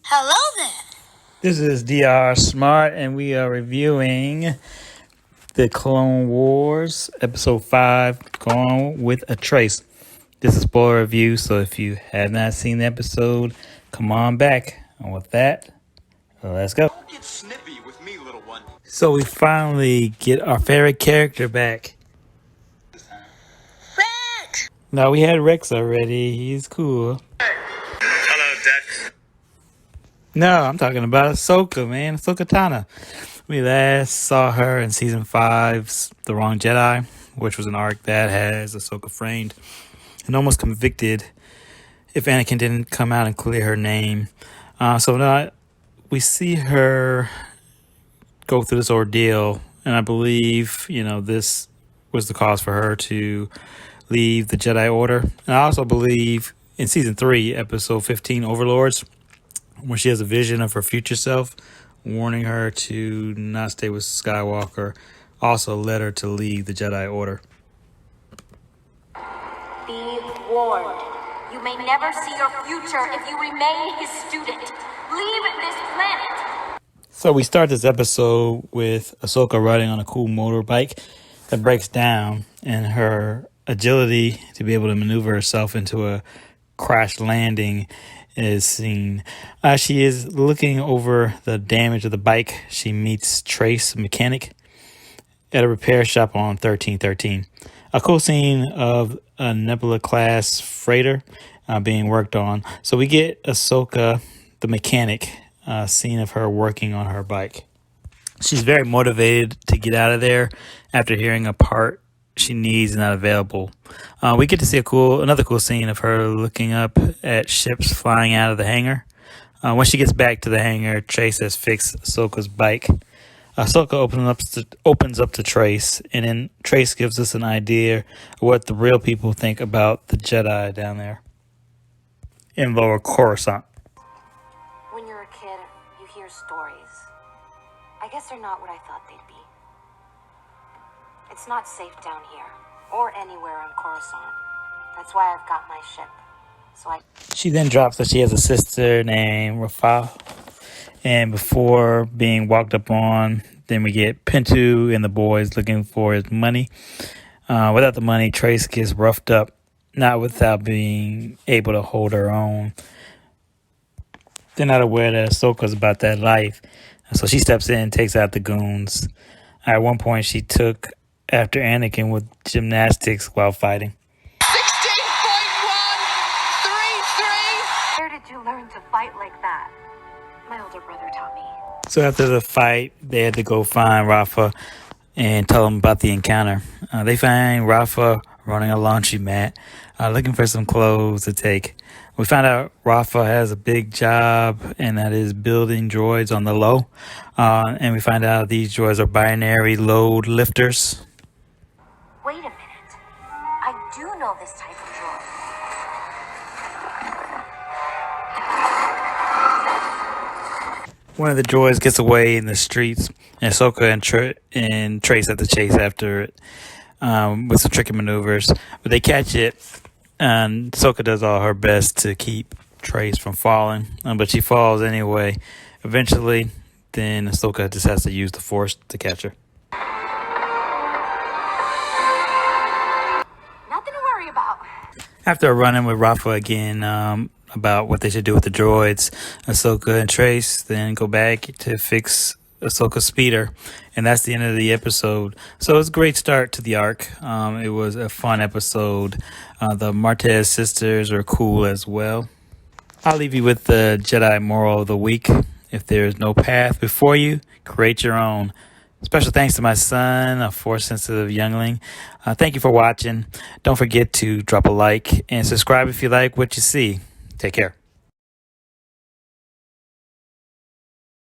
Hello there. This is DR Smart, and we are reviewing the Clone Wars Episode 5, Gone with a Trace. This is a spoiler review, so if you have not seen the episode, come on back. And with that, let's go. Don't get snippy with me, little one. So we finally get our favorite character back. Rex! No, we had Rex already. He's cool. Hello, Dex. No, I'm talking about Ahsoka, man. Ahsoka Tano. We last saw her in Season 5's The Wrong Jedi, which was an arc that has Ahsoka framed and almost convicted if Anakin didn't come out and clear her name. So now we see her go through this ordeal, and I believe, this was the cause for her to leave the Jedi Order. And I also believe in Season 3, Episode 15, Overlords, when she has a vision of her future self, warning her to not stay with Skywalker, also led her to leave the Jedi Order. Be warned. You may never see your future if you remain his student. Leave this planet. So we start this episode with Ahsoka riding on a cool motorbike that breaks down, and her agility to be able to maneuver herself into a crash landing is seen. She is looking over the damage of the bike. She meets Trace, a mechanic, at a repair shop on 1313. A cool scene of a Nebula-class freighter being worked on. So we get Ahsoka, the mechanic, scene of her working on her bike. She's very motivated to get out of there after hearing a part she needs not available. We get to see another cool scene of her looking up at ships flying out of the hangar. When she gets back to the hangar, Trace has fixed Ahsoka's bike. Ahsoka opens up to Trace, and then Trace gives us an idea of what the real people think about the Jedi down there in Lower Coruscant. When you're a kid, you hear stories. I guess they're not what I thought they'd be. It's not safe down here, or anywhere on Coruscant. That's why I've got my ship. She then drops that she has a sister named Rafa, and before being walked up on, then we get Pintu and the boys looking for his money. Without the money, Trace gets roughed up, not without being able to hold her own. They're not aware that Ahsoka's about that life, so she steps in and takes out the goons. At one point, she took after Anakin with gymnastics while fighting. 16.133. Where did you learn to fight like that? My older brother taught me. So after the fight, they had to go find Rafa and tell him about the encounter. They find Rafa running a laundromat, looking for some clothes to take. We find out Rafa has a big job and that is building droids on the low. And we find out these droids are binary load lifters. Wait a minute. I do know this type of droid. One of the droids gets away in the streets, and Ahsoka and Trace have to chase after it with some tricky maneuvers. But they catch it, and Ahsoka does all her best to keep Trace from falling, but she falls anyway. Eventually, then Ahsoka just has to use the Force to catch her. Nothing to worry about. After running with Rafa again about what they should do with the droids, Ahsoka and Trace then go back to fix Ahsoka's speeder, and that's the end of the episode. So it's a great start to the arc. It was a fun episode. The Martez sisters are cool as well. I'll leave you with the Jedi moral of the week. If there is no path before you, create your own. Special thanks to my son, a Force-sensitive youngling. Thank you for watching. Don't forget to drop a like and subscribe if you like what you see. Take care.